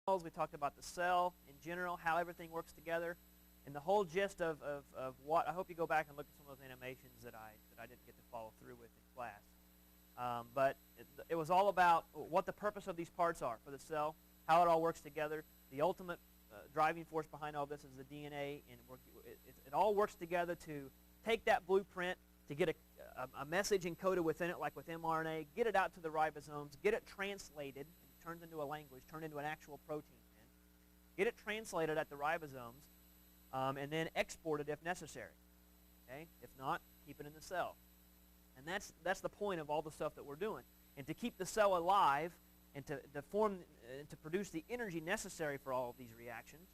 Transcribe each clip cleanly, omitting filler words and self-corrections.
We talked about the cell in general, how everything works together, and the whole gist of what. I hope you go back and look at some of those animations that I didn't get to follow through with in class. But it was all about what the purpose of these parts are for the cell, how it all works together. The ultimate driving force behind all this is the DNA, and it all works together to take that blueprint, to get a message encoded within it, like with mRNA, get it out to the ribosomes, get it translated, and turned into a language, turned into an actual protein, get it translated at the ribosomes, and then exported if necessary. Okay? If not, keep it in the cell. And that's the point of all the stuff that we're doing. And to keep the cell alive and to produce the energy necessary for all of these reactions,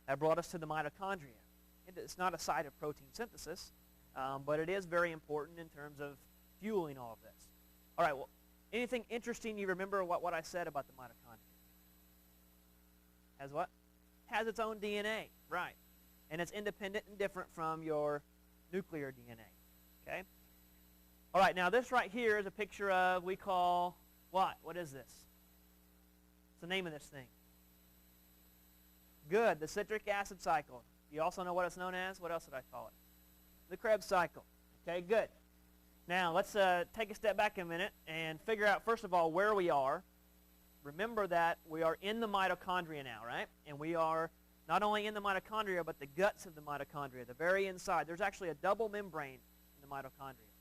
that brought us to the mitochondria. It's not a site of protein synthesis, but it is very important in terms of fueling all of this. All right, well, anything interesting you remember what I said about the mitochondria? Has what? Has its own DNA, right. And it's independent and different from your nuclear DNA, okay? All right, now this right here is a picture of, we call, what? What is this? What's the name of this thing? Good, the citric acid cycle. You also know what it's known as? What else did I call it? The Krebs cycle. Okay, good. Now, let's take a step back a minute and figure out, first of all, where we are. Remember that we are in the mitochondria now, right? And we are not only in the mitochondria, but the guts of the mitochondria, the very inside. There's actually a double membrane in the mitochondria.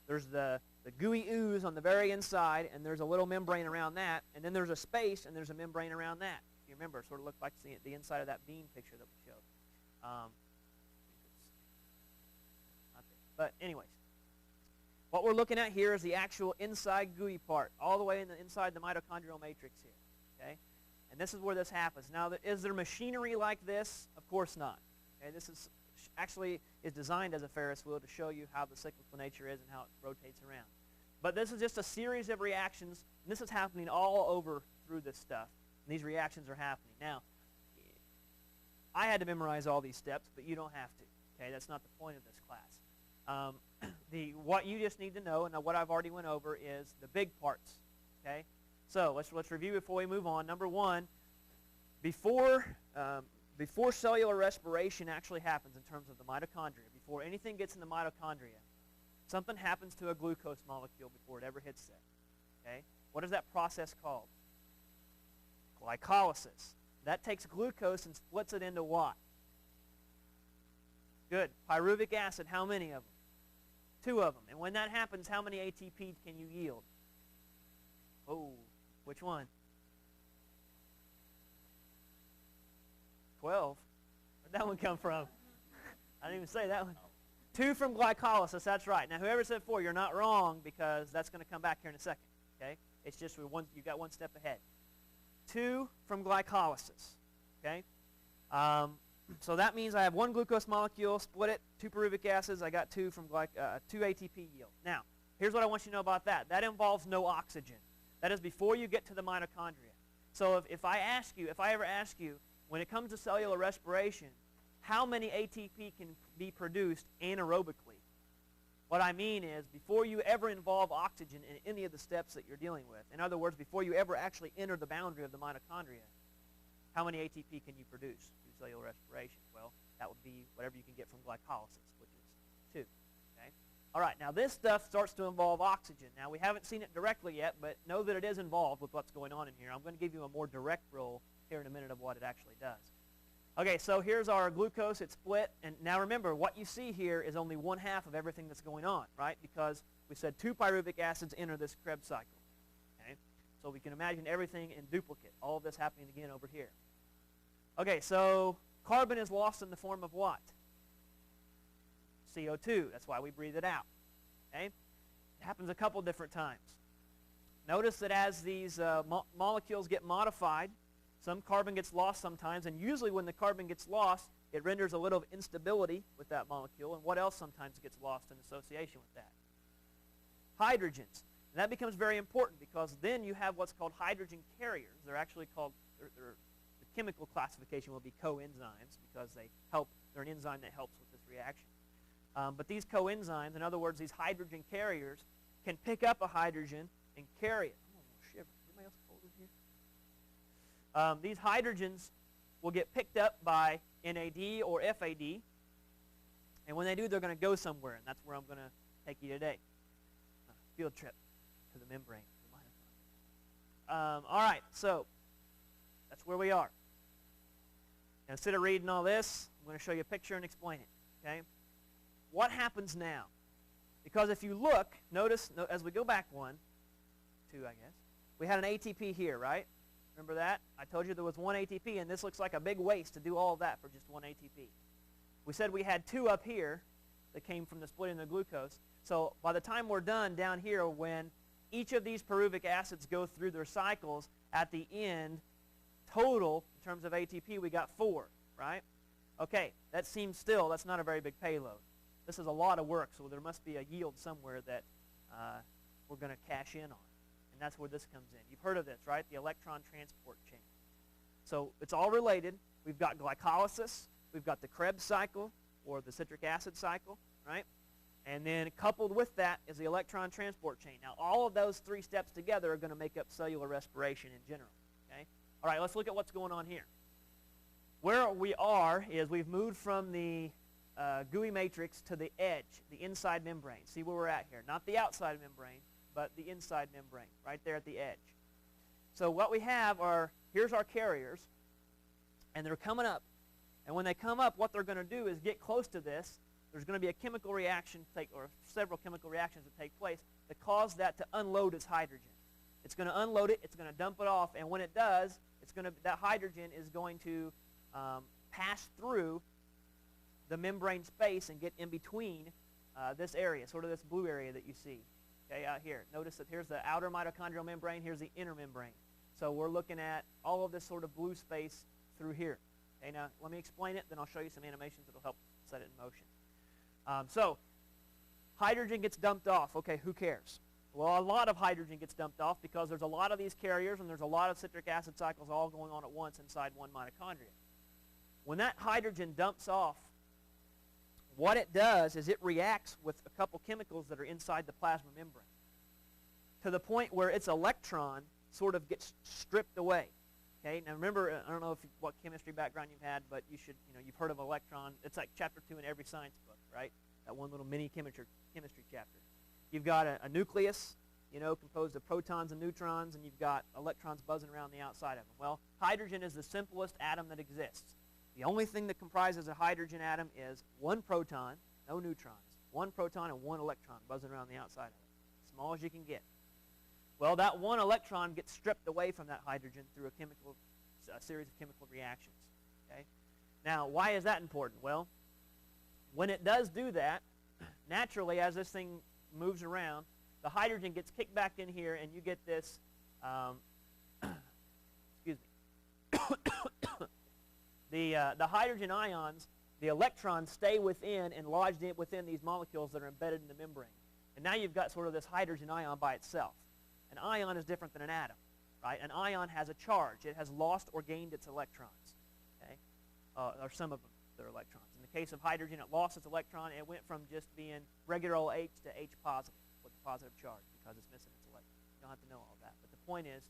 There's the gooey ooze on the very inside, and there's a little membrane around that, and then there's a space, and there's a membrane around that. If you remember, it sort of looked like the inside of that bean picture that we showed. But anyways, what we're looking at here is the actual inside gooey part, all the way inside the mitochondrial matrix here, okay? And this is where this happens. Now, is there machinery like this? Of course not. Okay, this is actually designed as a Ferris wheel to show you how the cyclical nature is and how it rotates around. But this is just a series of reactions, and this is happening all over through this stuff. And these reactions are happening. Now, I had to memorize all these steps, but you don't have to. Okay, that's not the point of this class. What you just need to know, and what I've already went over, is the big parts. Okay, so let's review before we move on. Number one, before cellular respiration actually happens in terms of the mitochondria, before anything gets in the mitochondria, something happens to a glucose molecule before it ever hits there. Okay, what is that process called? Glycolysis. That takes glucose and splits it into what? Good. Pyruvic acid, how many of them? 2 of them. And when that happens, how many ATP can you yield? Oh, which one? 12. Where'd that one come from? I didn't even say that one. 2 from glycolysis, that's right. Now, whoever said 4, you're not wrong, because that's going to come back here in a second. Okay? It's just you got one step ahead. 2 from glycolysis. Okay? So that means I have 1 glucose molecule, split it, 2 pyruvic acids, I got 2 from 2 ATP yield. Now, here's what I want you to know about that. That involves no oxygen. That is before you get to the mitochondria. So if I ever ask you, when it comes to cellular respiration, how many ATP can be produced anaerobically? What I mean is, before you ever involve oxygen in any of the steps that you're dealing with, in other words, before you ever actually enter the boundary of the mitochondria, how many ATP can you produce through cellular respiration? Well, that would be whatever you can get from glycolysis, which is 2. Okay? All right, now this stuff starts to involve oxygen. Now, we haven't seen it directly yet, but know that it is involved with what's going on in here. I'm going to give you a more direct role here in a minute of what it actually does. Okay, so here's our glucose. It's split. And now remember, what you see here is only 1/2 of everything that's going on, right? Because we said 2 pyruvic acids enter this Krebs cycle. Okay? So we can imagine everything in duplicate, all of this happening again over here. Okay, so carbon is lost in the form of what? CO2. That's why we breathe it out. Okay? It happens a couple different times. Notice that as these molecules get modified, some carbon gets lost sometimes, and usually when the carbon gets lost, it renders a little instability with that molecule. And what else sometimes gets lost in association with that? Hydrogens. And that becomes very important, because then you have what's called hydrogen carriers. They're actually called, the chemical classification will be coenzymes, because they're an enzyme that helps with this reaction. But these coenzymes, in other words, these hydrogen carriers, can pick up a hydrogen and carry it. Oh, shiver. Anybody else cold in here? These hydrogens will get picked up by NAD or FAD, and when they do, they're going to go somewhere, and that's where I'm going to take you today. Field trip to the membrane. All right, so that's where we are. Now, instead of reading all this, I'm going to show you a picture and explain it. Okay? What happens now? Because if you look, notice as we go back two, I guess, we had an ATP here, right? Remember that? I told you there was one ATP, and this looks like a big waste to do all of that for just one ATP. We said we had two up here that came from the splitting of the glucose. So by the time we're done down here, when each of these pyruvic acids go through their cycles, at the end, total, in terms of ATP, we got 4, right? Okay, that's not a very big payload. This is a lot of work, so there must be a yield somewhere that we're going to cash in on. And that's where this comes in. You've heard of this, right? The electron transport chain. So it's all related. We've got glycolysis. We've got the Krebs cycle, or the citric acid cycle, right? And then coupled with that is the electron transport chain. Now, all of those 3 steps together are going to make up cellular respiration in general, okay? All right, let's look at what's going on here. Where we are is we've moved from the gooey matrix to the edge, the inside membrane. See where we're at here. Not the outside membrane, but the inside membrane, right there at the edge. So what we have here's our carriers, and they're coming up. And when they come up, what they're going to do is get close to this. There's going to be a chemical reaction, or several chemical reactions that take place that cause that to unload its hydrogen. It's going to unload it. It's going to dump it off. And when it does, that hydrogen is going to pass through the membrane space and get in between this area, sort of this blue area that you see. Okay, out here. Notice that here's the outer mitochondrial membrane. Here's the inner membrane. So we're looking at all of this sort of blue space through here. Okay, now let me explain it, then I'll show you some animations that will help set it in motion. So hydrogen gets dumped off. Okay, who cares? Well, a lot of hydrogen gets dumped off because there's a lot of these carriers and there's a lot of citric acid cycles all going on at once inside one mitochondria. When that hydrogen dumps off, what it does is it reacts with a couple chemicals that are inside the plasma membrane to the point where its electron sort of gets stripped away. Okay, now remember, I don't know what chemistry background you've had, but you've heard of electron. It's like chapter 2 in every science book, right? That one little mini chemistry chapter. You've got a nucleus, composed of protons and neutrons, and you've got electrons buzzing around the outside of them. Well, hydrogen is the simplest atom that exists. The only thing that comprises a hydrogen atom is one proton, no neutrons, one proton and one electron buzzing around the outside of it, small as you can get. Well, that one electron gets stripped away from that hydrogen through a series of chemical reactions. Okay? Now, why is that important? Well, when it does do that, naturally, as this thing moves around, the hydrogen gets kicked back in here, and you get this, excuse me, the hydrogen ions, the electrons stay within and lodged within these molecules that are embedded in the membrane. And now you've got sort of this hydrogen ion by itself. An ion is different than an atom, right? An ion has a charge. It has lost or gained its electrons, okay? Or some of them, their electrons. In the case of hydrogen, it lost its electron, and it went from just being regular old H to H positive with a positive charge because it's missing its electron. You don't have to know all that. But the point is,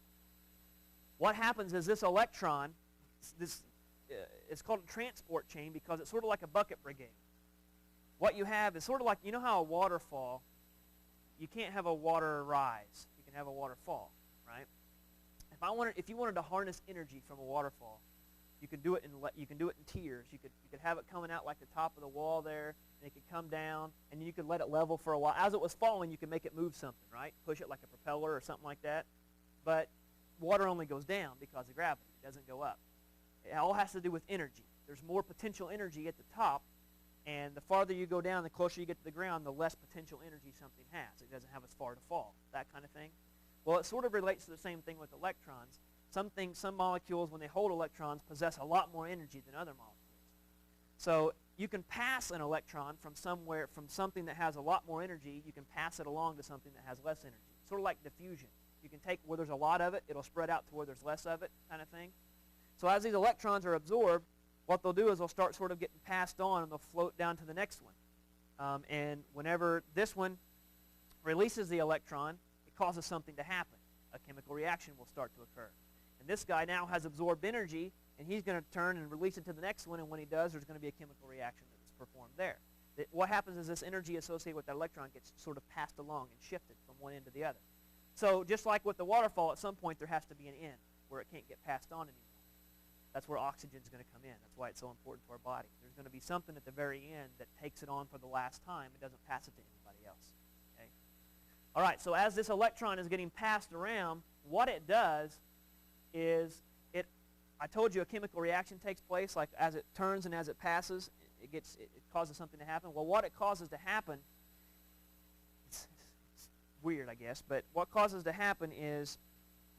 what happens is this electron, it's called a transport chain because it's sort of like a bucket brigade. What you have is sort of like, how a waterfall, you can't have a water rise. You can have a waterfall, right? If you wanted to harness energy from a waterfall, you could do it in tiers. You could have it coming out like the top of the wall there, and it could come down, and then you could let it level for a while. As it was falling, you could make it move something, right? Push it like a propeller or something like that. But water only goes down because of gravity. It doesn't go up. It all has to do with energy. There's more potential energy at the top, and the farther you go down, the closer you get to the ground, the less potential energy something has. It doesn't have as far to fall, that kind of thing. Well, it sort of relates to the same thing with electrons. Some molecules, when they hold electrons, possess a lot more energy than other molecules. So you can pass an electron from something that has a lot more energy, you can pass it along to something that has less energy. Sort of like diffusion. You can take where there's a lot of it, it'll spread out to where there's less of it, kind of thing. So as these electrons are absorbed, what they'll do is they'll start sort of getting passed on, and they'll float down to the next one. And whenever this one releases the electron, it causes something to happen. A chemical reaction will start to occur. And And this guy now has absorbed energy, and he's going to turn and release it to the next one, and when he does, there's going to be a chemical reaction that's performed there. What happens is this energy associated with that electron gets sort of passed along and shifted from one end to the other. So just like with the waterfall, at some point there has to be an end where it can't get passed on anymore. That's where oxygen is going to come in. That's why it's so important to our body. There's going to be something at the very end that takes it on for the last time. It doesn't pass it to anybody else. Okay? All right, so as this electron is getting passed around, what it does is I told you a chemical reaction takes place, like as it turns and as it passes, it causes something to happen. Well, what it causes to happen, it's weird, I guess, but what causes to happen is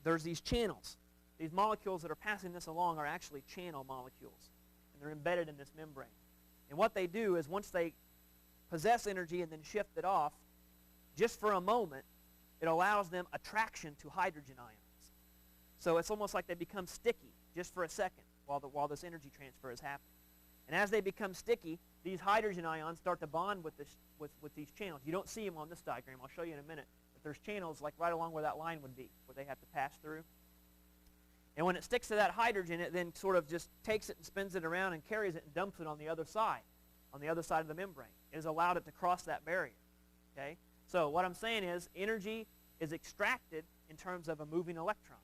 there's these channels. These molecules that are passing this along are actually channel molecules, and they're embedded in this membrane. And what they do is once they possess energy and then shift it off, just for a moment, it allows them attraction to hydrogen ions. So it's almost like they become sticky just for a second while this energy transfer is happening. And as they become sticky, these hydrogen ions start to bond with these channels. You don't see them on this diagram. I'll show you in a minute. But there's channels like right along where that line would be, where they have to pass through. And when it sticks to that hydrogen, it then sort of just takes it and spins it around and carries it and dumps it on the other side of the membrane. It has allowed it to cross that barrier. Okay? So what I'm saying is energy is extracted in terms of a moving electron.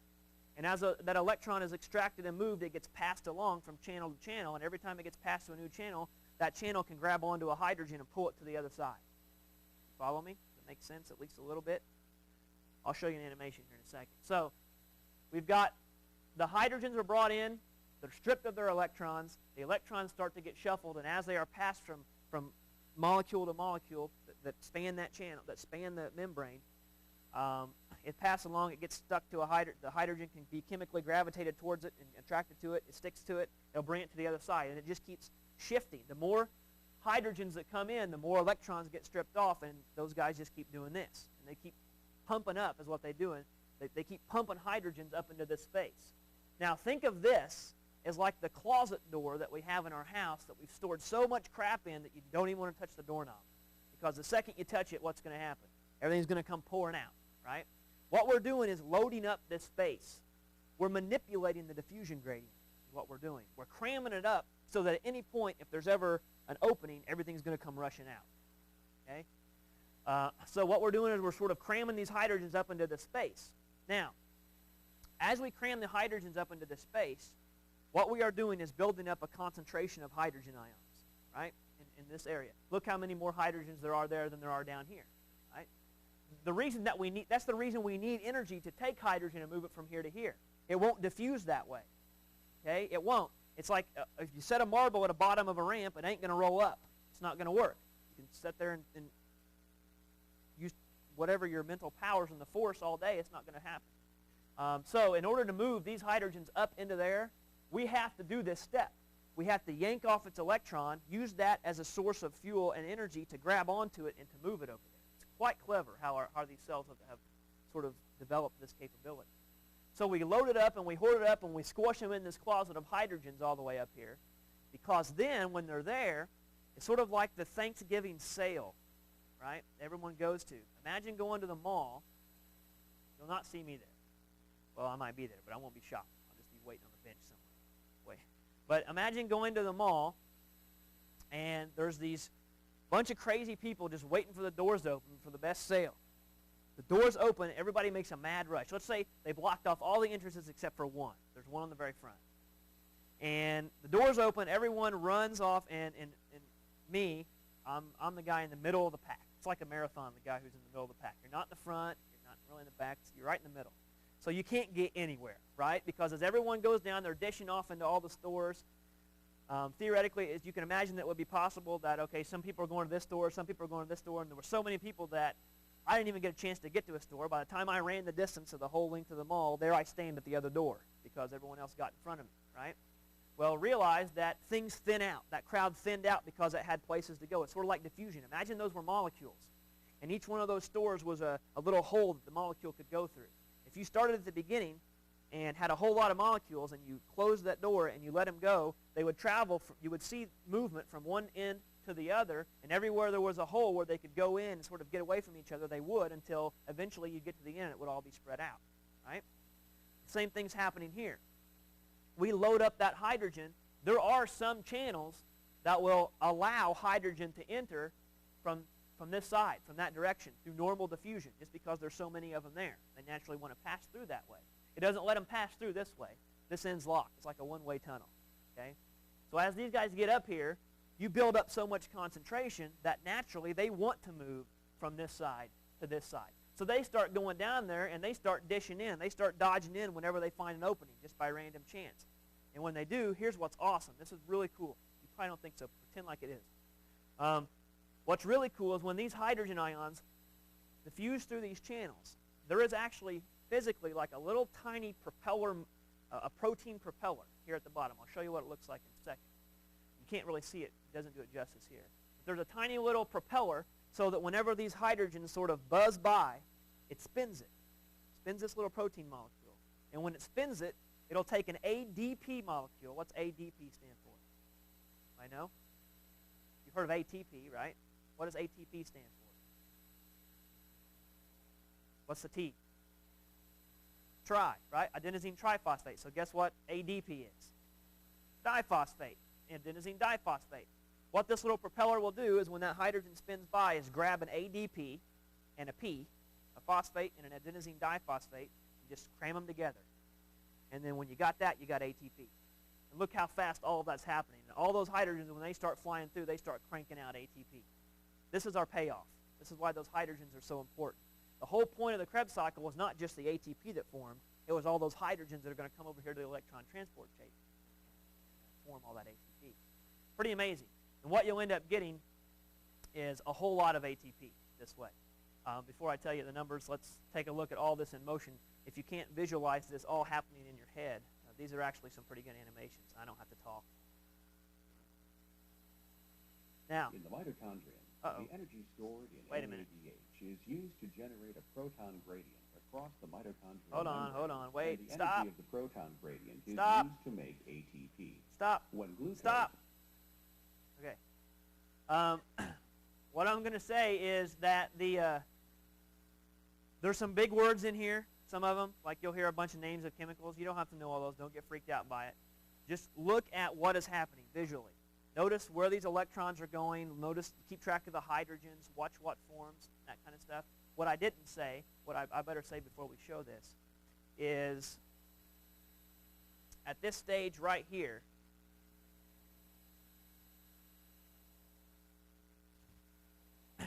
And as that electron is extracted and moved, it gets passed along from channel to channel, and every time it gets passed to a new channel, that channel can grab onto a hydrogen and pull it to the other side. Follow me? Does that make sense at least a little bit? I'll show you an animation here in a second. So we've got the hydrogens are brought in, they're stripped of their electrons, the electrons start to get shuffled, and as they are passed from molecule to molecule that span that channel, that span the membrane, it passes along, it gets stuck to the hydrogen can be chemically gravitated towards it and attracted to it, it sticks to it, it'll bring it to the other side, and it just keeps shifting. The more hydrogens that come in, the more electrons get stripped off, and those guys just keep doing this. And they keep pumping up is what they're doing. They keep pumping hydrogens up into this space. Now think of this as like the closet door that we have in our house that we've stored so much crap in that you don't even want to touch the doorknob. Because the second you touch it, what's going to happen? Everything's going to come pouring out, right? What we're doing is loading up this space. We're manipulating the diffusion gradient is what we're doing. We're cramming it up so that at any point, if there's ever an opening, everything's going to come rushing out. Okay? So what we're doing is we're sort of cramming these hydrogens up into the space. Now, as we cram the hydrogens up into the space, what we are doing is building up a concentration of hydrogen ions, right, in this area. Look how many more hydrogens there are there than there are down here, right? That's the reason we need energy to take hydrogen and move it from here to here. It won't diffuse that way, okay? It won't. It's like if you set a marble at the bottom of a ramp, it ain't going to roll up. It's not going to work. You can sit there and use whatever your mental powers and the force all day, it's not going to happen. So in order to move these hydrogens up into there, we have to do this step. We have to yank off its electron, use that as a source of fuel and energy to grab onto it and to move it over there. It's quite clever how these cells have sort of developed this capability. So we load it up and we hoard it up and we squash them in this closet of hydrogens all the way up here, because then when they're there, it's sort of like the Thanksgiving sale, right, everyone goes to. Imagine going to the mall. You'll not see me there. Well, I might be there, but I won't be shopping. I'll just be waiting on the bench somewhere. Wait. But imagine going to the mall, and there's these bunch of crazy people just waiting for the doors to open for the best sale. The doors open, everybody makes a mad rush. Let's say they blocked off all the entrances except for one. There's one on the very front. And the doors open, everyone runs off, and me, I'm the guy in the middle of the pack. It's like a marathon, the guy who's in the middle of the pack. You're not in the front, you're not really in the back, you're right in the middle. So you can't get anywhere, right? Because as everyone goes down, they're dishing off into all the stores. Theoretically, as you can imagine, that would be possible that, okay, some people are going to this store, some people are going to this store, and there were so many people that I didn't even get a chance to get to a store. By the time I ran the distance of the whole length of the mall, there I stand at the other door because everyone else got in front of me, right? Well, realize that things thin out. That crowd thinned out because it had places to go. It's sort of like diffusion. Imagine those were molecules, and each one of those stores was a little hole that the molecule could go through. If you started at the beginning and had a whole lot of molecules and you closed that door and you let them go, they would travel. You would see movement from one end to the other, and everywhere there was a hole where they could go in and sort of get away from each other, they would, until eventually you get to the end and it would all be spread out, right? Same thing's happening here. We load up that hydrogen. There are some channels that will allow hydrogen to enter from this side, from that direction, through normal diffusion, just because there's so many of them there. They naturally want to pass through that way. It doesn't let them pass through this way. This end's locked. It's like a one-way tunnel. Okay? So as these guys get up here, you build up so much concentration that naturally they want to move from this side to this side. So they start going down there and they start dishing in. They start dodging in whenever they find an opening, just by random chance. And when they do, here's what's awesome. This is really cool. You probably don't think so. Pretend like it is. What's really cool is when these hydrogen ions diffuse through these channels, there is actually physically like a little tiny propeller, a protein propeller here at the bottom. I'll show you what it looks like in a second. You can't really see it. It doesn't do it justice here. But there's a tiny little propeller so that whenever these hydrogens sort of buzz by, it spins it. Spins this little protein molecule. And when it spins it, it'll take an ADP molecule. What's ADP stand for? I know? You've heard of ATP, right? What does ATP stand for? What's the T? Tri, right? Adenosine triphosphate. So guess what ADP is? Diphosphate. Adenosine diphosphate. What this little propeller will do is when that hydrogen spins by is grab an ADP and a P, a phosphate and an adenosine diphosphate, and just cram them together. And then when you got that, you got ATP. And look how fast all of that's happening. And all those hydrogens, when they start flying through, they start cranking out ATP. This is our payoff. This is why those hydrogens are so important. The whole point of the Krebs cycle was not just the ATP that formed. It was all those hydrogens that are going to come over here to the electron transport chain and form all that ATP. Pretty amazing. And what you'll end up getting is a whole lot of ATP this way. Before I tell you the numbers, let's take a look at all this in motion. If you can't visualize this all happening in your head, these are actually some pretty good animations. I don't have to talk. Now, in the mitochondrion, the energy stored in NADH is used to generate a proton gradient across the mitochondrial Hold on, wait, and the stop. energy of the proton gradient is Stop. used to make ATP. Stop. When glucose Stop. Okay. What I'm going to say is that there's some big words in here, some of them, like you'll hear a bunch of names of chemicals. You don't have to know all those. Don't get freaked out by it. Just look at what is happening visually. Notice where these electrons are going. Notice, keep track of the hydrogens. Watch what forms, that kind of stuff. What I didn't say, what I better say before we show this, is at this stage right here,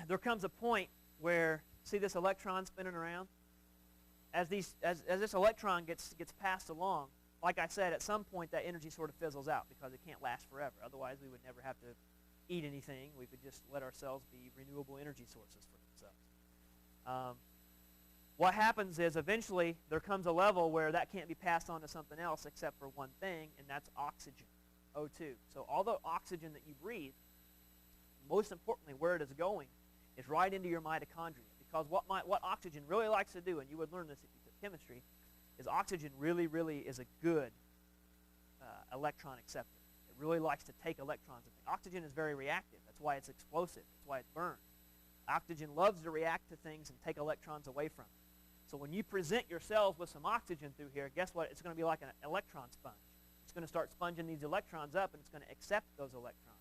there comes a point where, see this electron spinning around? As this electron gets passed along, like I said, at some point that energy sort of fizzles out because it can't last forever. Otherwise, we would never have to eat anything. We could just let ourselves be renewable energy sources for themselves. What happens is eventually there comes a level where that can't be passed on to something else except for one thing, and that's oxygen, O2. So all the oxygen that you breathe, most importantly, where it is going is right into your mitochondria. Because what oxygen really likes to do, and you would learn this if you took chemistry, is oxygen really, really is a good electron acceptor. It really likes to take electrons. Oxygen is very reactive. That's why it's explosive. That's why it burns. Oxygen loves to react to things and take electrons away from it. So when you present your cells with some oxygen through here, guess what? It's going to be like an electron sponge. It's going to start sponging these electrons up, and it's going to accept those electrons.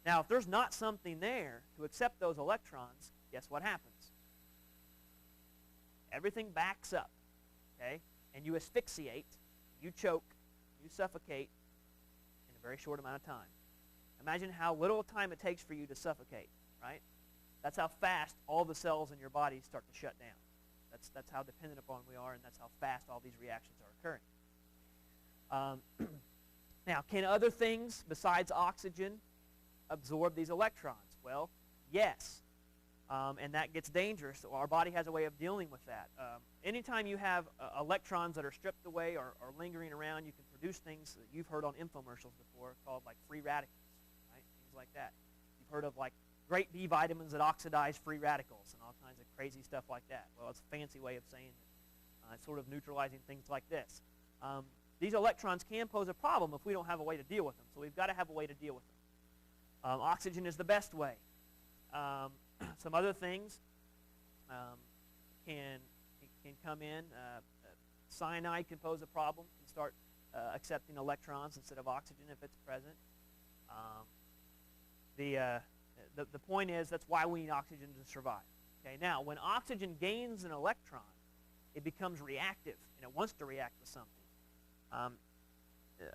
Now, if there's not something there to accept those electrons, guess what happens? Everything backs up, okay? And you asphyxiate, you choke, you suffocate in a very short amount of time. Imagine how little time it takes for you to suffocate, right? That's how fast all the cells in your body start to shut down. That's how dependent upon we are, and that's how fast all these reactions are occurring. Now, can other things besides oxygen absorb these electrons? Well, yes. And that gets dangerous. So our body has a way of dealing with that. Anytime you have electrons that are stripped away or lingering around, you can produce things that you've heard on infomercials before called like free radicals, right? Things like that. You've heard of like great B vitamins that oxidize free radicals and all kinds of crazy stuff like that. Well, it's a fancy way of saying that. It's sort of neutralizing things like this. These electrons can pose a problem if we don't have a way to deal with them. So we've got to have a way to deal with them. Oxygen is the best way. Some other things can come in. cyanide can pose a problem, can start accepting electrons instead of oxygen if it's present. The point is that's why we need oxygen to survive. Okay, now when oxygen gains an electron, it becomes reactive and it wants to react with something.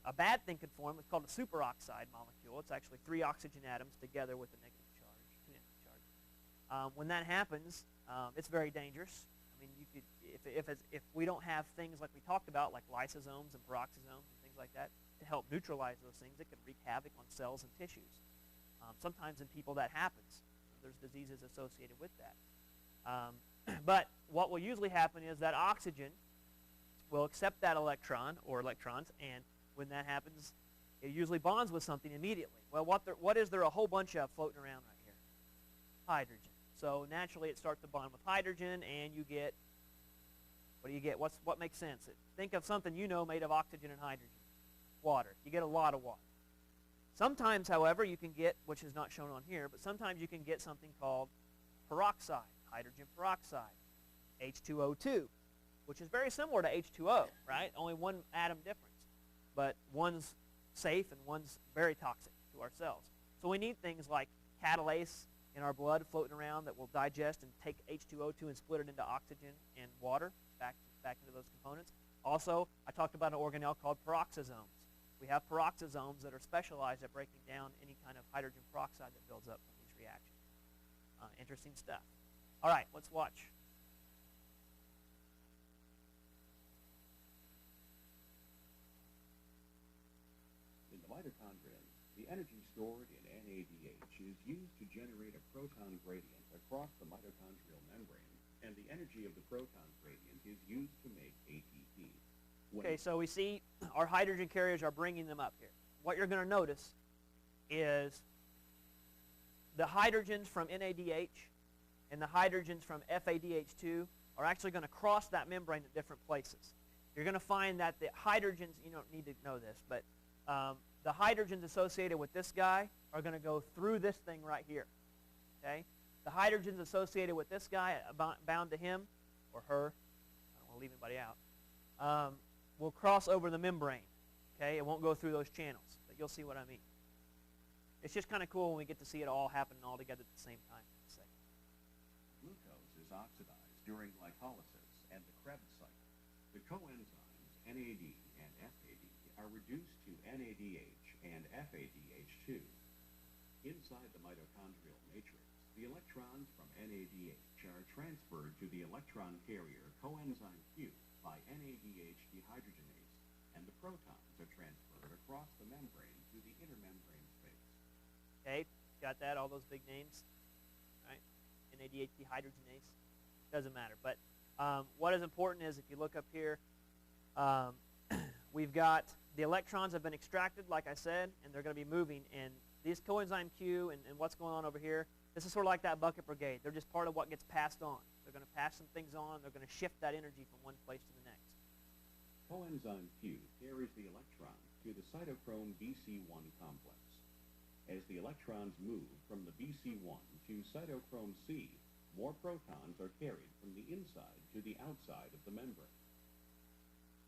A bad thing could form. It's called a superoxide molecule. It's actually 3 oxygen atoms together with a negative charge, 2 negative charge. When that happens, it's very dangerous. I mean, you could, if we don't have things like we talked about, like lysosomes and peroxisomes and things like that, to help neutralize those things, it can wreak havoc on cells and tissues. Sometimes in people that happens. There's diseases associated with that. But what will usually happen is that oxygen will accept that electron or electrons, and when that happens, it usually bonds with something immediately. Well, what is there a whole bunch of floating around right here? Hydrogen. So naturally it starts to bond with hydrogen, and you get, what do you get? What makes sense? Think of something you know made of oxygen and hydrogen. Water. You get a lot of water. Sometimes, however, you can get, which is not shown on here, but sometimes you can get something called peroxide, hydrogen peroxide, H2O2, which is very similar to H2O, right? Only 1 atom difference. But one's safe and one's very toxic to our cells. So we need things like catalase in our blood floating around that will digest and take H2O2 and split it into oxygen and water back into those components. Also, I talked about an organelle called peroxisomes. We have peroxisomes that are specialized at breaking down any kind of hydrogen peroxide that builds up from these reactions. Interesting stuff. All right, let's watch. In the mitochondria, the energy stored in NADH is used to generate a proton gradient across the mitochondrial membrane, and the energy of the proton gradient is used to make ATP. Okay, so we see our hydrogen carriers are bringing them up here. What you're going to notice is the hydrogens from NADH and the hydrogens from FADH2 are actually going to cross that membrane at different places. You're going to find that the hydrogens, you don't need to know this, but the hydrogens associated with this guy are going to go through this thing right here. Okay? The hydrogens associated with this guy, bound to him or her, I don't want to leave anybody out, will cross over the membrane. Okay? It won't go through those channels, but you'll see what I mean. It's just kind of cool when we get to see it all happen all together at the same time. Glucose is oxidized during glycolysis and the Krebs cycle. The coenzymes NAD and FAD are reduced to NADH and FADH2. Inside the mitochondrial matrix, the electrons from NADH are transferred to the electron carrier coenzyme Q by NADH dehydrogenase, and the protons are transferred across the membrane to the intermembrane space. Okay, got that? All those big names? Right? NADH dehydrogenase. Doesn't matter. But what is important is if you look up here, we've got the electrons have been extracted, like I said, and they're going to be moving. And these coenzyme Q and what's going on over here, this is sort of like that bucket brigade. They're just part of what gets passed on. They're going to pass some things on. They're going to shift that energy from one place to the next. Coenzyme Q carries the electron to the cytochrome BC1 complex. As the electrons move from the BC1 to cytochrome C, more protons are carried from the inside to the outside of the membrane.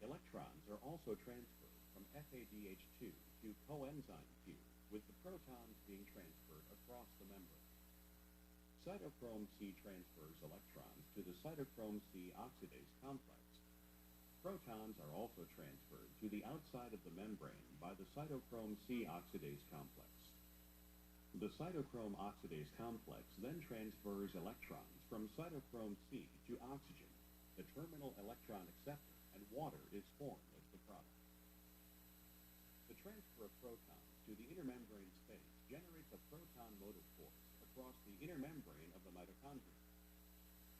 Electrons are also transferred from FADH2 to coenzyme Q, with the protons being transferred across the membrane. Cytochrome C transfers electrons to the cytochrome C oxidase complex. Protons are also transferred to the outside of the membrane by the cytochrome C oxidase complex. The cytochrome oxidase complex then transfers electrons from cytochrome C to oxygen. The terminal electron acceptor and water is formed as the product. The transfer of protons to the intermembrane space generates a proton motive force across the inner membrane of the mitochondria.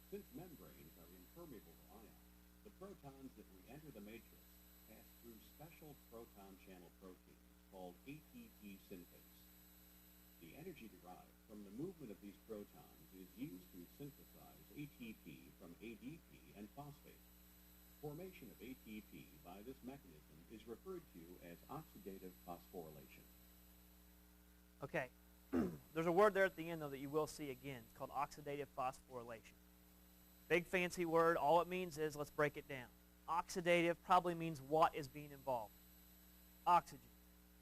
Since membranes are impermeable to ions, the protons that re-enter the matrix pass through special proton channel proteins called ATP synthase. The energy derived from the movement of these protons is used to synthesize ATP from ADP and phosphate. Formation of ATP by this mechanism is referred to as oxidative phosphorylation. Okay. There's a word there at the end, though, that you will see again. It's called oxidative phosphorylation. Big fancy word. All it means is, let's break it down. oxidative probably means what is being involved? Oxygen.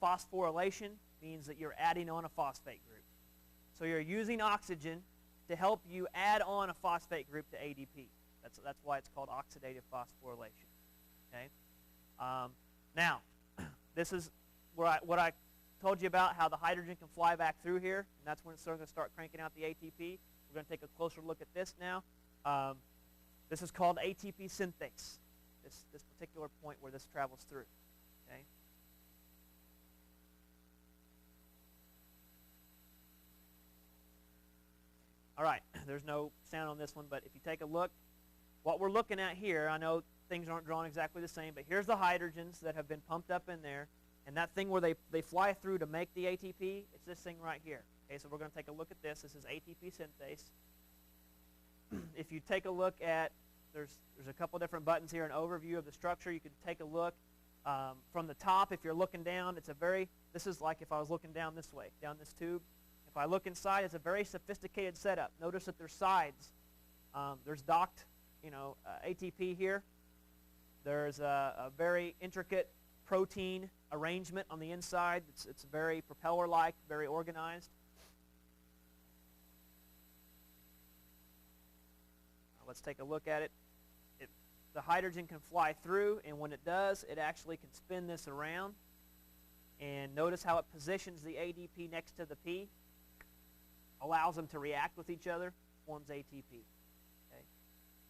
Phosphorylation means that you're adding on a phosphate group. So you're using oxygen to help you add on a phosphate group to ADP. That's why it's called oxidative phosphorylation. Okay. Now, this is what I told you about, how the hydrogen can fly back through here, and that's when it's going to start cranking out the ATP. We're going to take a closer look at this now. This is called ATP synthase, this particular point where this travels through. Okay. All right, there's no sound on this one, but if you take a look, what we're looking at here, I know things aren't drawn exactly the same, but here's the hydrogens that have been pumped up in there, and that thing where they fly through to make the ATP, it's this thing right here. Okay, so we're going to take a look at this. This is ATP synthase. If you take a look at, there's a couple different buttons here, an overview of the structure. You can take a look from the top. If you're looking down, this is like if I was looking down this way, down this tube. If I look inside, it's a very sophisticated setup. Notice that there's sides. There's docked, ATP here. There's a very intricate protein arrangement on the inside. It's very propeller-like, very organized. Let's take a look at it. The hydrogen can fly through, and when it does, it actually can spin this around. And notice how it positions the ADP next to the P, allows them to react with each other, forms ATP. Okay.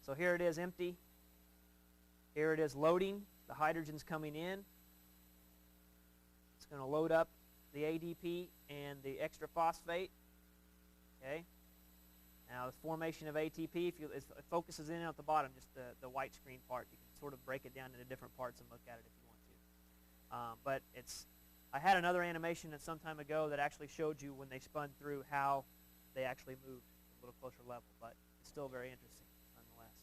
So here it is empty. Here it is loading. The hydrogen's coming in. It's going to load up the ADP and the extra phosphate. Okay. Now, the formation of ATP, it focuses in at the bottom, just the white screen part. You can sort of break it down into different parts and look at it if you want to. But I had another animation some time ago that actually showed you when they spun through how they actually moved at a little closer level. But it's still very interesting, nonetheless.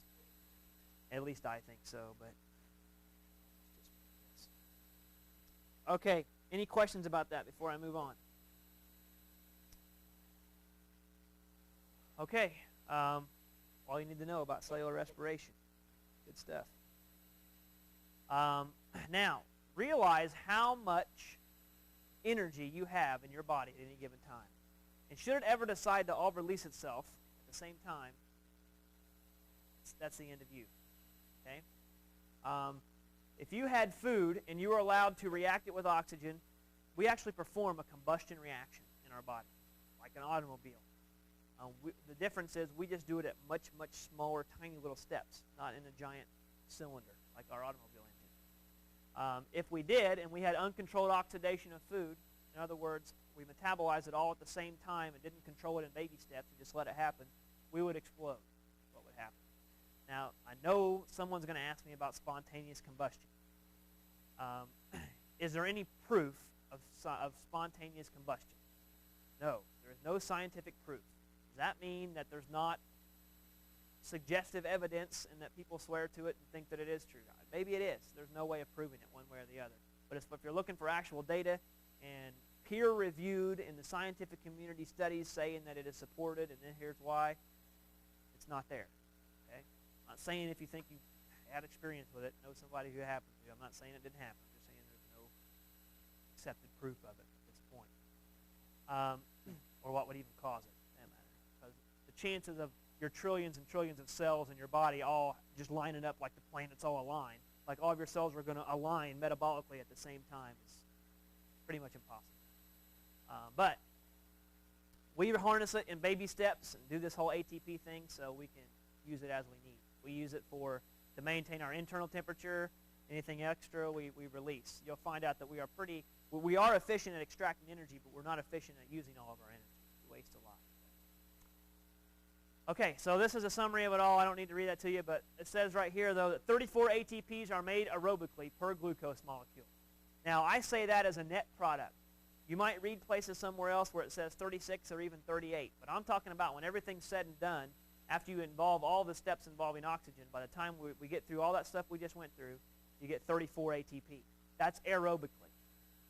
At least I think so. But it's just, okay, any questions about that before I move on? Okay, all you need to know about cellular respiration. Good stuff. Now, realize how much energy you have in your body at any given time. And should it ever decide to all release itself at the same time, that's the end of you. Okay? If you had food and you were allowed to react it with oxygen, we actually perform a combustion reaction in our body, like an automobile. The difference is we just do it at much, much smaller, tiny little steps, not in a giant cylinder like our automobile engine. If we did, and we had uncontrolled oxidation of food, in other words, we metabolized it all at the same time and didn't control it in baby steps and just let it happen, we would explode. What would happen? Now, I know someone's going to ask me about spontaneous combustion. Is there any proof of spontaneous combustion? No, there is no scientific proof. Does that mean that there's not suggestive evidence and that people swear to it and think that it is true? Maybe it is. There's no way of proving it one way or the other. But if you're looking for actual data and peer-reviewed in the scientific community studies saying that it is supported and then here's why, it's not there. Okay? I'm not saying if you think you had experience with it, know somebody who happened to. I'm not saying it didn't happen. I'm just saying there's no accepted proof of it at this point. Or what would even cause it. Chances of your trillions and trillions of cells in your body all just lining up like the planets all align, like all of your cells are going to align metabolically at the same time, is pretty much impossible. But we harness it in baby steps and do this whole ATP thing so we can use it as we need. We use it to maintain our internal temperature. Anything extra we release. You'll find out that we are efficient at extracting energy, but we're not efficient at using all of our energy. We waste a lot. Okay, so this is a summary of it all. I don't need to read that to you, but it says right here, though, that 34 ATPs are made aerobically per glucose molecule. Now, I say that as a net product. You might read places somewhere else where it says 36 or even 38, but I'm talking about when everything's said and done, after you involve all the steps involving oxygen, by the time we get through all that stuff we just went through, you get 34 ATP. That's aerobically.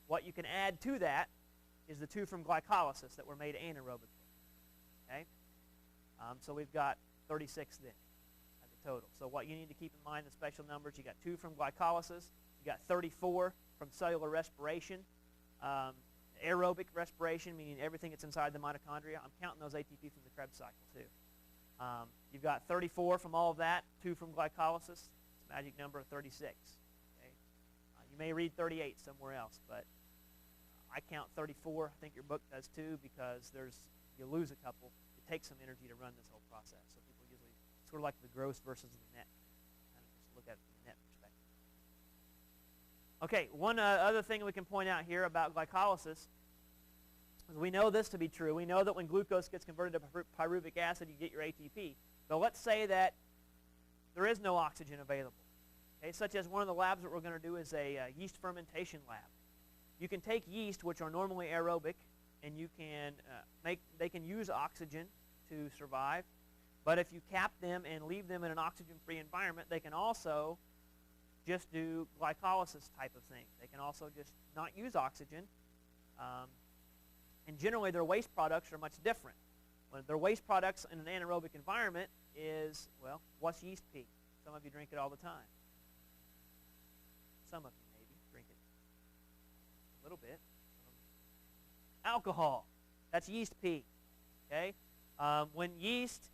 What you can add to that is the two from glycolysis that were made anaerobically. Okay? So we've got 36 then. I think total. So what you need to keep in mind, the special numbers, you got 2 from glycolysis, you got 34 from cellular respiration, aerobic respiration, meaning everything that's inside the mitochondria. I'm counting those ATP from the Krebs cycle too. You've got 34 from all of that, 2 from glycolysis. It's a magic number of 36. Okay? You may read 38 somewhere else, but I count 34. I think your book does too, because you lose a couple. It takes some energy to run this whole process. So people usually sort of like the gross versus the net. Kind of just look at it from the net perspective. Okay, one other thing we can point out here about glycolysis is we know this to be true. We know that when glucose gets converted to pyruvic acid, you get your ATP. But let's say that there is no oxygen available. Okay, such as one of the labs that we're going to do is a yeast fermentation lab. You can take yeast, which are normally aerobic, and you can they can use oxygen to survive. But if you cap them and leave them in an oxygen-free environment, they can also just do glycolysis type of thing. They can also just not use oxygen. And generally, their waste products are much different. When their waste products in an anaerobic environment is, well, what's yeast pee? Some of you drink it all the time. Some of you maybe drink it a little bit. Alcohol. That's yeast pee. Okay? When yeast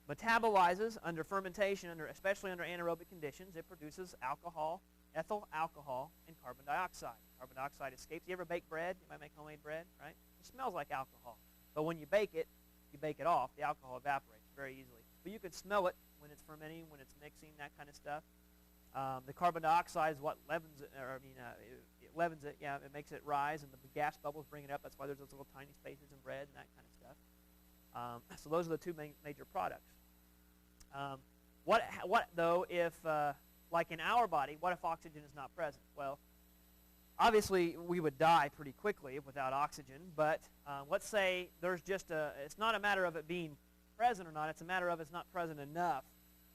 metabolizes under fermentation, especially under anaerobic conditions, it produces alcohol, ethyl alcohol, and carbon dioxide. Carbon dioxide escapes. You ever bake bread? You might make homemade bread, right? It smells like alcohol. But when you bake it off, the alcohol evaporates very easily. But you can smell it when it's fermenting, when it's mixing, that kind of stuff. The carbon dioxide is what leavens it, it leavens it. Yeah, it makes it rise, and the gas bubbles bring it up. That's why there's those little tiny spaces in bread and that kind of stuff. So those are the two major products. What though if, like in our body, what if oxygen is not present? Well, obviously we would die pretty quickly without oxygen, but let's say there's just it's not a matter of it being present or not, it's a matter of it's not present enough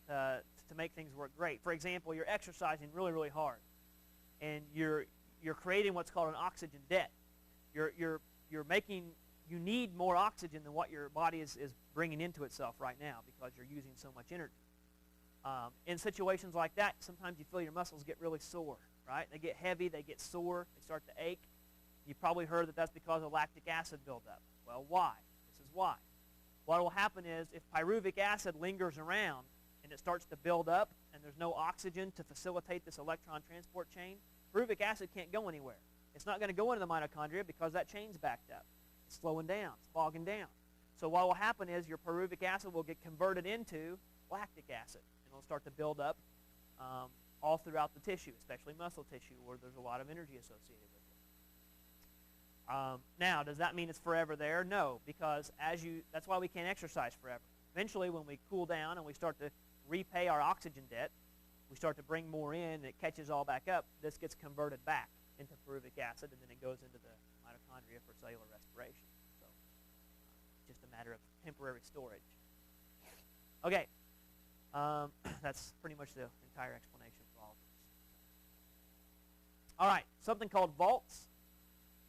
to make things work great. For example, you're exercising really, really hard, and you're creating what's called an oxygen debt. You need more oxygen than what your body is bringing into itself right now because you're using so much energy. In situations like that, sometimes you feel your muscles get really sore, right? They get heavy, they get sore, they start to ache. You've probably heard that that's because of lactic acid buildup. Well, why? This is why. What will happen is if pyruvic acid lingers around and it starts to build up and there's no oxygen to facilitate this electron transport chain, pyruvic acid can't go anywhere. It's not going to go into the mitochondria because that chain's backed up. It's slowing down. It's bogging down. So what will happen is your pyruvic acid will get converted into lactic acid, and it'll start to build up all throughout the tissue, especially muscle tissue, where there's a lot of energy associated with it. Now, does that mean it's forever there? No, because that's why we can't exercise forever. Eventually, when we cool down and we start to repay our oxygen debt, we start to bring more in, and it catches all back up. This gets converted back into pyruvic acid, and then it goes into the mitochondria for cellular respiration. So just a matter of temporary storage. Okay, that's pretty much the entire explanation for all of this. All right, something called vaults.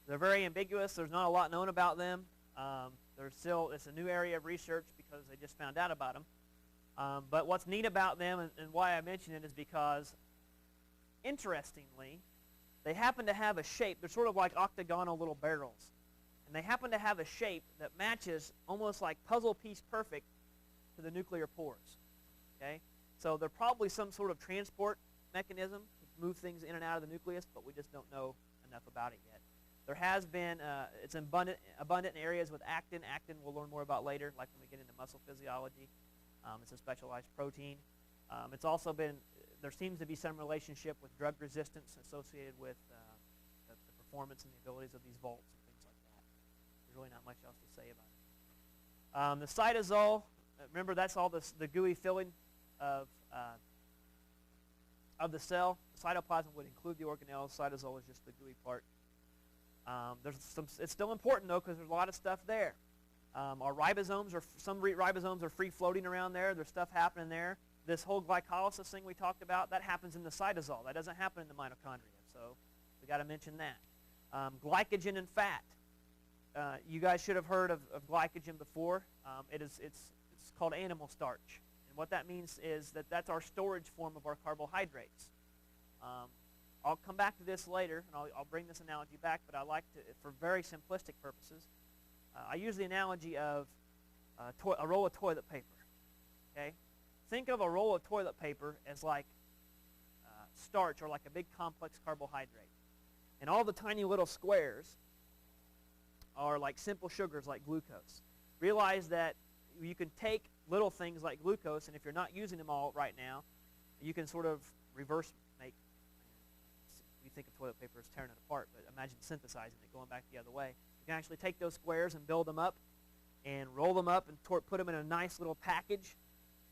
They're very ambiguous. There's not a lot known about them. It's a new area of research because they just found out about them. But what's neat about them and why I mention it is because, interestingly, they happen to have a shape. They're sort of like octagonal little barrels. And they happen to have a shape that matches almost like puzzle piece perfect to the nuclear pores. Okay? So they're probably some sort of transport mechanism to move things in and out of the nucleus, but we just don't know enough about it yet. There has been, it's abundant in areas with actin. Actin we'll learn more about later, like when we get into muscle physiology. It's a specialized protein. It's also been, there seems to be some relationship with drug resistance associated with the performance and the abilities of these vaults and things like that. There's really not much else to say about it. The cytosol, remember that's all the gooey filling of the cell. The cytoplasm would include the organelles. Cytosol is just the gooey part. It's still important though because there's a lot of stuff there. Our ribosomes some ribosomes are free floating around there. There's stuff happening there. This whole glycolysis thing we talked about, that happens in the cytosol. That doesn't happen in the mitochondria. So we got to mention that. Glycogen and fat. You guys should have heard of glycogen before. It's called animal starch. And What that means is that that's our storage form of our carbohydrates. I'll come back to this later, and I'll bring this analogy back, but I like to, for very simplistic purposes, I use the analogy of a roll of toilet paper. Okay? Think of a roll of toilet paper as like starch or like a big complex carbohydrate. And all the tiny little squares are like simple sugars like glucose. Realize that you can take little things like glucose, and if you're not using them all right now, you can sort of reverse make, you think of toilet paper as tearing it apart, but imagine synthesizing it, going back the other way. You can actually take those squares and build them up and roll them up and put them in a nice little package.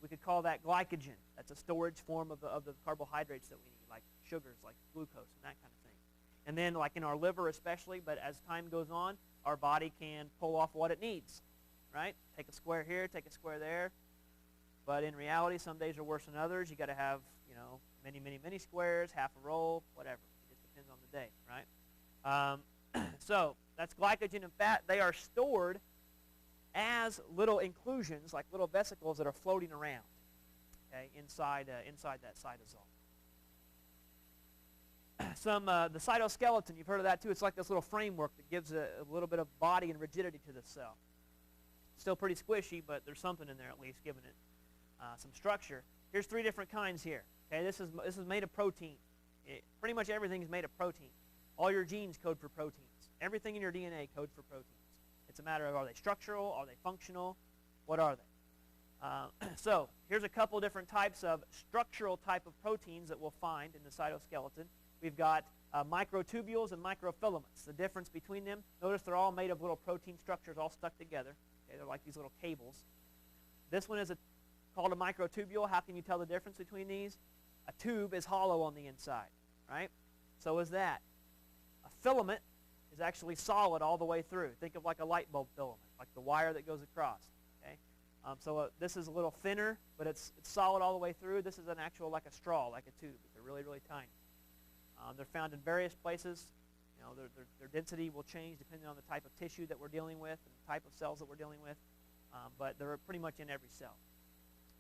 We could call that glycogen. That's a storage form of the carbohydrates that we need, like sugars, like glucose, and that kind of thing. And then, like in our liver especially, but as time goes on, our body can pull off what it needs, right? Take a square here, take a square there. But in reality, some days are worse than others. You got to have, you know, many squares, half a roll, whatever. It just depends on the day, right? So that's glycogen and fat. They are stored as little inclusions, like little vesicles that are floating around, okay, inside that cytosol. The cytoskeleton, you've heard of that too. It's like this little framework that gives a little bit of body and rigidity to the cell. Still pretty squishy, but there's something in there at least giving it some structure. Here's 3 different kinds here. Okay, this is made of protein. Pretty much everything is made of protein. All your genes code for proteins. Everything in your DNA codes for proteins. It's a matter of, are they structural? Are they functional? What are they? So here's a couple different types of structural type of proteins that we'll find in the cytoskeleton. We've got microtubules and microfilaments. The difference between them, notice they're all made of little protein structures all stuck together. Okay, they're like these little cables. This one is called a microtubule. How can you tell the difference between these? A tube is hollow on the inside, right? So is that. A filament is actually solid all the way through. Think of like a light bulb filament, like the wire that goes across. Okay, this is a little thinner, but it's solid all the way through. This is an actual like a straw, like a tube. They're really tiny. They're found in various places. You know, their density will change depending on the type of tissue that we're dealing with and the type of cells that we're dealing with, but they're pretty much in every cell.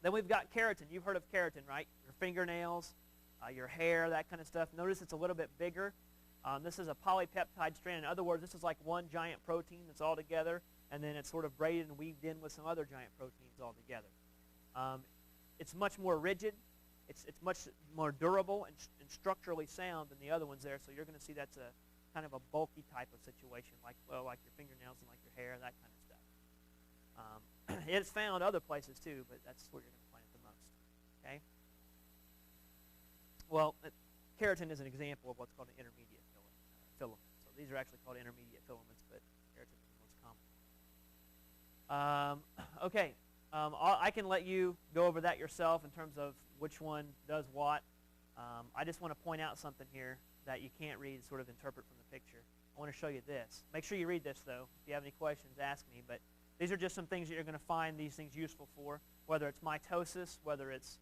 Then we've got keratin. You've heard of keratin, right? Your fingernails, your hair, that kind of stuff. Notice it's a little bit bigger. This is a polypeptide strand. In other words, this is like one giant protein that's all together, and then it's sort of braided and weaved in with some other giant proteins all together. It's much more rigid. It's much more durable and structurally sound than the other ones there, so you're going to see that's a kind of a bulky type of situation, like your fingernails and like your hair, that kind of stuff. It's found other places too, but that's where you're going to find it the most. Okay. Well, keratin is an example of what's called an intermediate filament. So these are actually called intermediate filaments, but keratin is the most common. Okay. I can let you go over that yourself in terms of which one does what. I just want to point out something here that you can't read, sort of interpret from the picture. I want to show you this. Make sure you read this, though. If you have any questions, ask me. But these are just some things that you're going to find these things useful for, whether it's mitosis, whether it's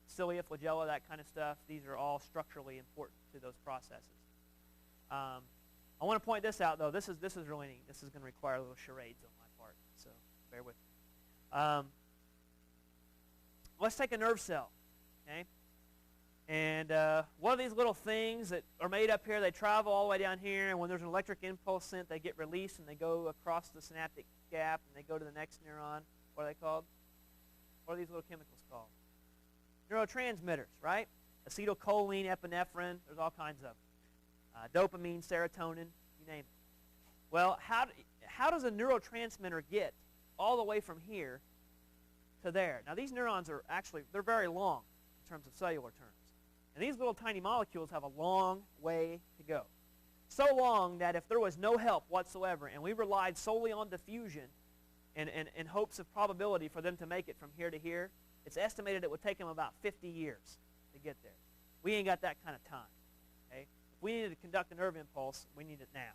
cilia, flagella, that kind of stuff. These are all structurally important to those processes. I want to point this out, though. This is really neat. This is going to require a little charades on my part, so bear with me. Let's take a nerve cell, okay? And one of these little things that are made up here, they travel all the way down here, and when there's an electric impulse sent, they get released, and they go across the synaptic gap, and they go to the next neuron. What are they called? What are these little chemicals called? Neurotransmitters, right? Acetylcholine, epinephrine, there's all kinds of them. Dopamine, serotonin, you name it. Well, how does a neurotransmitter get all the way from here to there? Now, these neurons are actually, they're very long in terms of cellular terms. And these little tiny molecules have a long way to go. So long that if there was no help whatsoever and we relied solely on diffusion in hopes of probability for them to make it from here to here, it's estimated it would take them about 50 years to get there. We ain't got that kind of time. Okay? If we needed to conduct a nerve impulse, we need it now.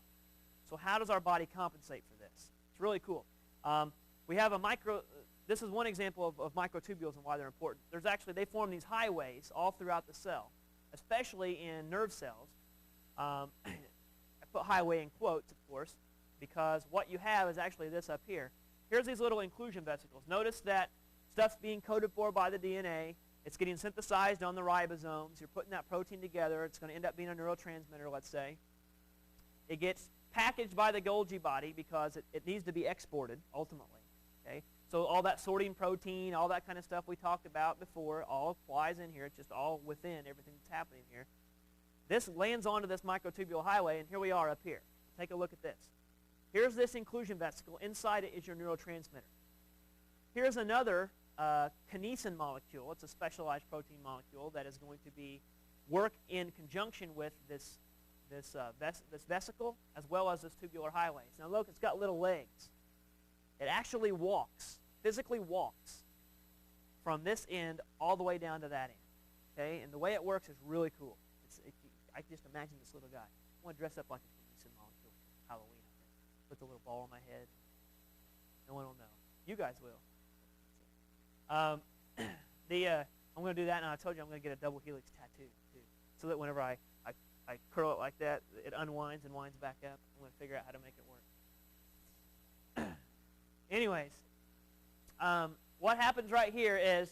So how does our body compensate for this? It's really cool. We have this is one example of microtubules and why they're important. There's actually, they form these highways all throughout the cell, especially in nerve cells. I put highway in quotes, of course, because what you have is actually this up here. Here's these little inclusion vesicles. Notice that stuff's being coded for by the DNA. It's getting synthesized on the ribosomes. You're putting that protein together. It's going to end up being a neurotransmitter, let's say. It gets packaged by the Golgi body because it needs to be exported, ultimately. Okay? So all that sorting protein, all that kind of stuff we talked about before, all applies in here. It's just all within everything that's happening here. This lands onto this microtubule highway, and here we are up here. Take a look at this. Here's this inclusion vesicle. Inside it is your neurotransmitter. Here's another kinesin molecule. It's a specialized protein molecule that is going to work in conjunction with this vesicle as well as this tubular highways. Now look, it's got little legs. It actually walks, physically walks, from this end all the way down to that end. Okay, and the way it works is really cool. I just imagine this little guy. I want to dress up like a kinesin molecule for Halloween. Put the little ball on my head. No one will know. You guys will. I'm going to do that, and I told you I'm going to get a double helix tattoo too, so that whenever I curl it like that, it unwinds and winds back up. I'm going to figure out how to make it work. Anyways, what happens right here is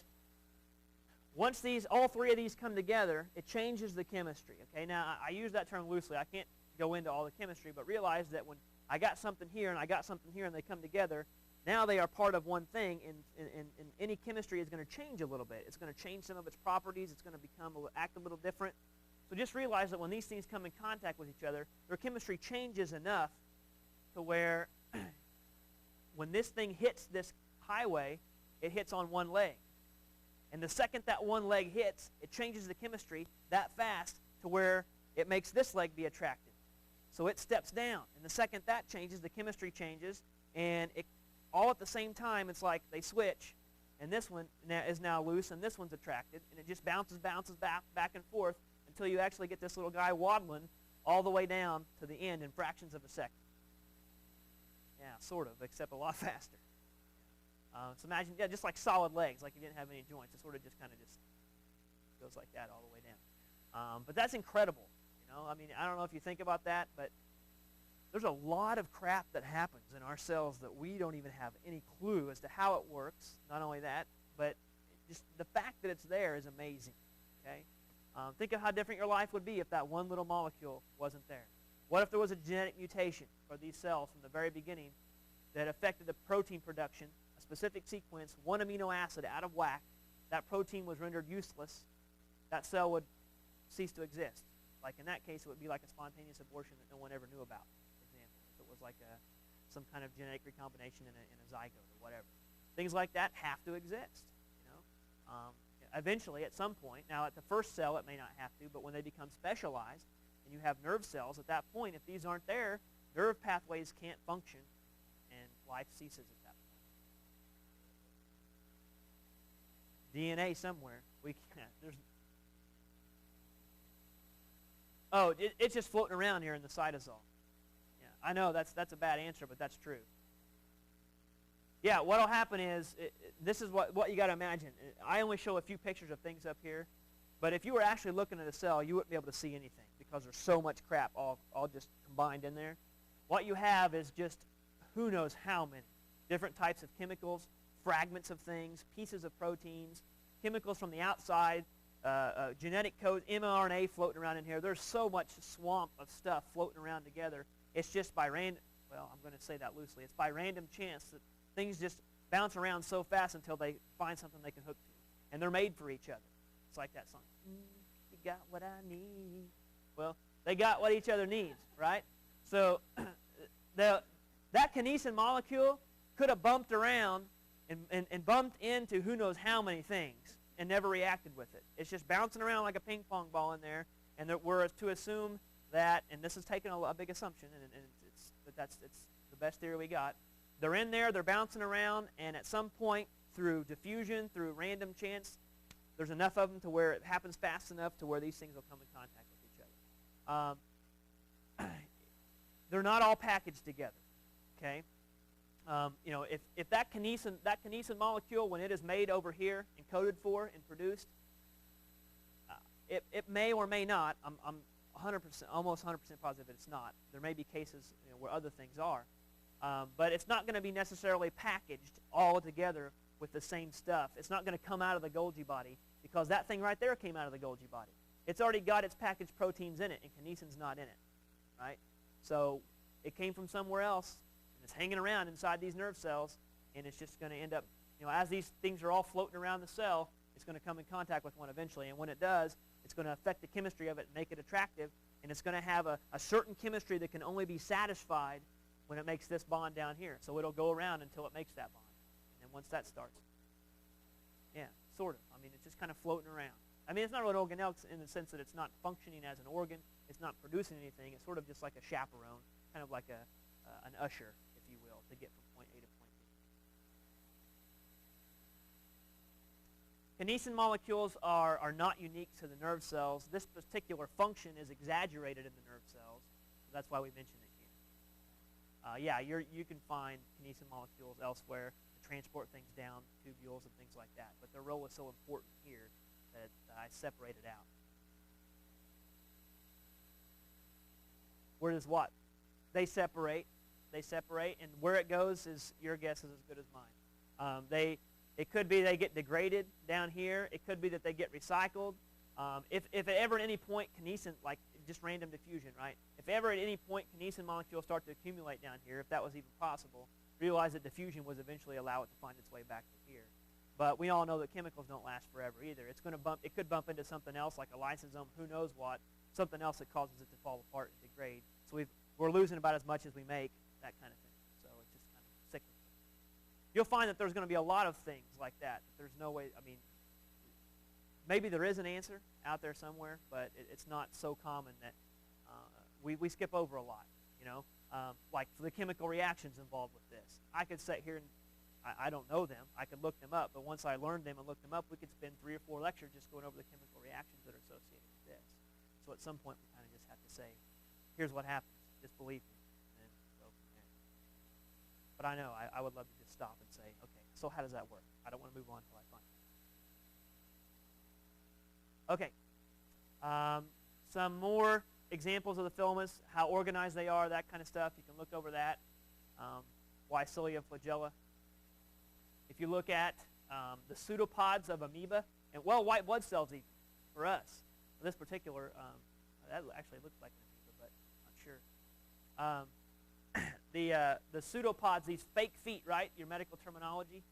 once all three of these come together, it changes the chemistry. Okay, now I use that term loosely. I can't go into all the chemistry, but realize that when I got something here and I got something here and they come together, now they are part of one thing, and any chemistry is going to change a little bit. It's going to change some of its properties. It's going to act a little different. So just realize that when these things come in contact with each other, their chemistry changes enough to where when this thing hits this highway, it hits on one leg. And the second that one leg hits, it changes the chemistry that fast to where it makes this leg be attracted. So it steps down. And the second that changes, the chemistry changes, and it all at the same time, it's like they switch, and this one is now loose, and this one's attracted, and it just bounces back and forth until you actually get this little guy waddling all the way down to the end in fractions of a second. Yeah, sort of, except a lot faster. So imagine, just like solid legs, like you didn't have any joints. It sort of just kind of just goes like that all the way down. But that's incredible. I mean, I don't know if you think about that, but there's a lot of crap that happens in our cells that we don't even have any clue as to how it works. Not only that, but just the fact that it's there is amazing. Okay? Think of how different your life would be if that one little molecule wasn't there. What if there was a genetic mutation for these cells from the very beginning that affected the protein production, a specific sequence, one amino acid out of whack, that protein was rendered useless, that cell would cease to exist. Like in that case, it would be like a spontaneous abortion that no one ever knew about, for example. If it was like some kind of genetic recombination in a zygote or whatever. Things like that have to exist. Eventually, at some point, now at the first cell it may not have to, but when they become specialized and you have nerve cells, at that point, if these aren't there, nerve pathways can't function and life ceases at that point. DNA somewhere. It's just floating around here in the cytosol. Yeah, I know that's a bad answer, but that's true. Yeah, what will happen is, this is what you got to imagine. I only show a few pictures of things up here, but if you were actually looking at a cell, you wouldn't be able to see anything because there's so much crap all just combined in there. What you have is just who knows how many different types of chemicals, fragments of things, pieces of proteins, chemicals from the outside, genetic code, mRNA floating around in here. There's so much swamp of stuff floating around together. It's just by random, well, I'm going to say that loosely. It's by random chance that things just bounce around so fast until they find something they can hook to. And they're made for each other. It's like that song. You got what I need. Well, they got what each other needs, right? So that kinesin molecule could have bumped around and bumped into who knows how many things and never reacted with it. It's just bouncing around like a ping pong ball in there, and we're to assume that, and this is taking a big assumption, and it's the best theory we got. They're in there, they're bouncing around, and at some point, through diffusion, through random chance, there's enough of them to where it happens fast enough to where these things will come in contact with each other. They're not all packaged together, okay? If that kinesin molecule, when it is made over here and coded for and produced, it may or may not. I'm 100%, almost 100% positive it's not. There may be cases where other things are, but it's not going to be necessarily packaged all together with the same stuff. It's not going to come out of the Golgi body because that thing right there came out of the Golgi body. It's already got its packaged proteins in it, and kinesin's not in it, right? So it came from somewhere else, and it's hanging around inside these nerve cells, and it's just going to end up, as these things are all floating around the cell, it's going to come in contact with one eventually, and when it does, it's going to affect the chemistry of it and make it attractive, and it's going to have a certain chemistry that can only be satisfied when it makes this bond down here. So it'll go around until it makes that bond. And once that starts, yeah, sort of. I mean, it's just kind of floating around. I mean, it's not really an organelle in the sense that it's not functioning as an organ. It's not producing anything. It's sort of just like a chaperone, kind of like an usher, if you will, to get from point A to point B. Kinesin molecules are not unique to the nerve cells. This particular function is exaggerated in the nerve cells. So that's why we mention it here. You can find kinesin molecules elsewhere to transport things down tubules and things like that, but their role is so important here that I separate it out. Where does what? They separate, and where it goes is your guess is as good as mine. It could be they get degraded down here. It could be that they get recycled. If at ever at any point kinesin, like just random diffusion, right? If ever at any point kinesin molecules start to accumulate down here, if that was even possible, realize that diffusion was eventually allow it to find its way back to here. But we all know that chemicals don't last forever either. It could bump into something else like a lysosome, who knows what, something else that causes it to fall apart and degrade. So we're losing about as much as we make, that kind of thing. So it's just kind of cyclical. You'll find that there's going to be a lot of things like that. There's no way, I mean, maybe there is an answer out there somewhere, but it's not so common that we skip over a lot, like for the chemical reactions involved with this. I could sit here and I don't know them. I could look them up, but once I learned them and looked them up, we could spend 3 or 4 lectures just going over the chemical reactions that are associated with this. So at some point, we kind of just have to say, here's what happens. Just believe me, and then go from there. But I know I would love to just stop and say, okay, so how does that work? I don't want to move on until I find it. Okay. Some more examples of the filaments, how organized they are, that kind of stuff. You can look over that. Why cilia flagella. If you look at the pseudopods of amoeba, and white blood cells even, for us. This particular, that actually looks like an amoeba, but not sure. The pseudopods, these fake feet, right, your medical terminology.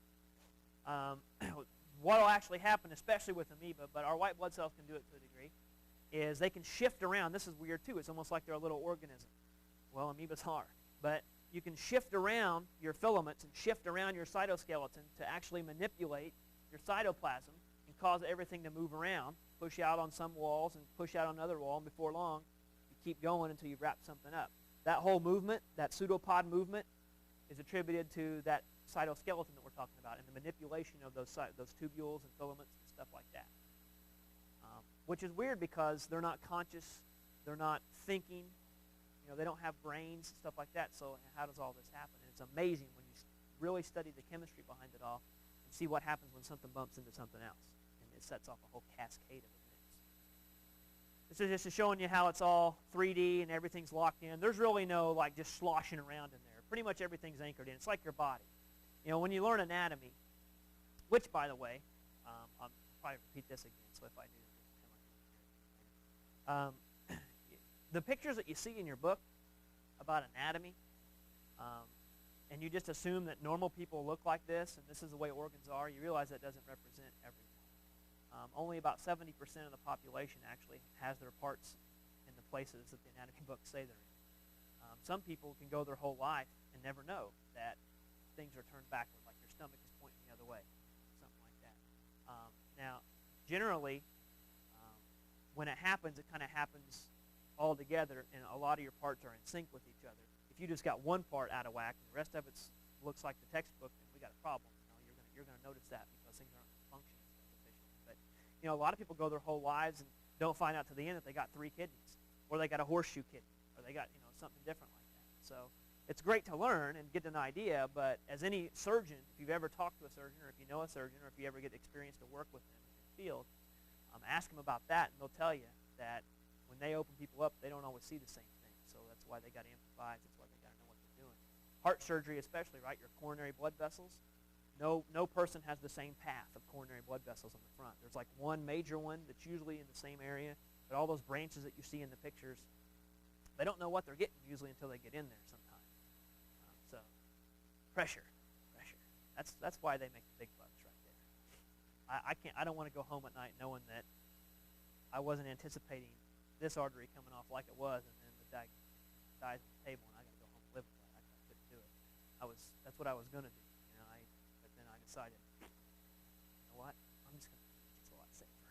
What will actually happen, especially with amoeba, but our white blood cells can do it to a degree, is they can shift around. This is weird too. It's almost like they're a little organism. Well, amoebas are. But you can shift around your filaments and shift around your cytoskeleton to actually manipulate your cytoplasm and cause everything to move around, push out on some walls and push out on another wall, and before long, you keep going until you've wrapped something up. That whole movement, that pseudopod movement, is attributed to that cytoskeleton that we're talking about and the manipulation of those tubules and filaments and stuff like that. Which is weird because they're not conscious, they're not thinking, they don't have brains and stuff like that, so how does all this happen? And it's amazing when you really study the chemistry behind it all and see what happens when something bumps into something else. And it sets off a whole cascade of events. This is just showing you how it's all 3D and everything's locked in. There's really no just sloshing around in there. Pretty much everything's anchored in. It's like your body. When you learn anatomy, which, by the way, I'll probably repeat this again, so if I do, just come up. The pictures that you see in your book about anatomy, and you just assume that normal people look like this, and this is the way organs are, you realize that doesn't represent everyone. Only about 70% of the population actually has their parts in the places that the anatomy books say they're in. Some people can go their whole life and never know that things are turned backward, like your stomach is pointing the other way, something like that. Now, generally, when it happens, it kind of happens all together, and a lot of your parts are in sync with each other. If you just got one part out of whack and the rest of it looks like the textbook, then we got a problem. You're going to notice that because things aren't functioning efficiently. But a lot of people go their whole lives and don't find out to the end that they got 3 kidneys, or they got a horseshoe kidney, or they got something different like that. So it's great to learn and get an idea, but as any surgeon, if you've ever talked to a surgeon, or if you know a surgeon, or if you ever get experience to work with them in the field, ask them about that, and they'll tell you that when they open people up, they don't always see the same thing. So that's why they got amplified. That's why they got to know what they're doing. Heart surgery especially, right? Your coronary blood vessels. No person has the same path of coronary blood vessels on the front. There's like one major one that's usually in the same area, but all those branches that you see in the pictures, they don't know what they're getting usually until they get in there sometime. So pressure. That's why they make the big bucks right there. I don't want to go home at night knowing that I wasn't anticipating this artery coming off like it was, and then the dies at the table, and I got to go home and live with that. I couldn't do it. That's what I was going to do. But then I decided, you know what? I'm just going to teach. It's a lot safer.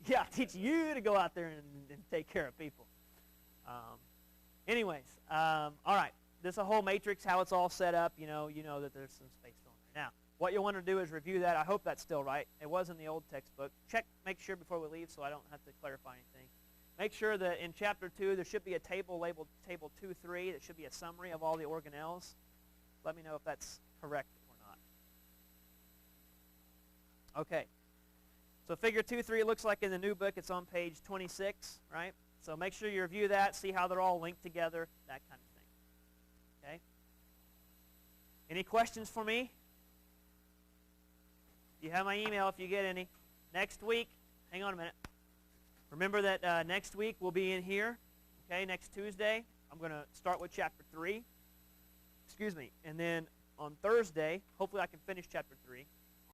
Yeah, teach you to go out there and take care of people. Anyways, all right. This is a whole matrix, how it's all set up. You know that there's some space filling there. Now, what you'll want to do is review that. I hope that's still right. It was in the old textbook. Make sure before we leave so I don't have to clarify anything. Make sure that in Chapter 2 there should be a table labeled Table 2-3. That should be a summary of all the organelles. Let me know if that's correct or not. Okay. So Figure 2-3 looks like in the new book. It's on page 26, right? So make sure you review that, see how they're all linked together, that kind of thing. Okay? Any questions for me? You have my email if you get any. Next week, hang on a minute. Remember that next week we'll be in here. Okay, next Tuesday, I'm going to start with Chapter 3. Excuse me. And then on Thursday, hopefully I can finish Chapter 3.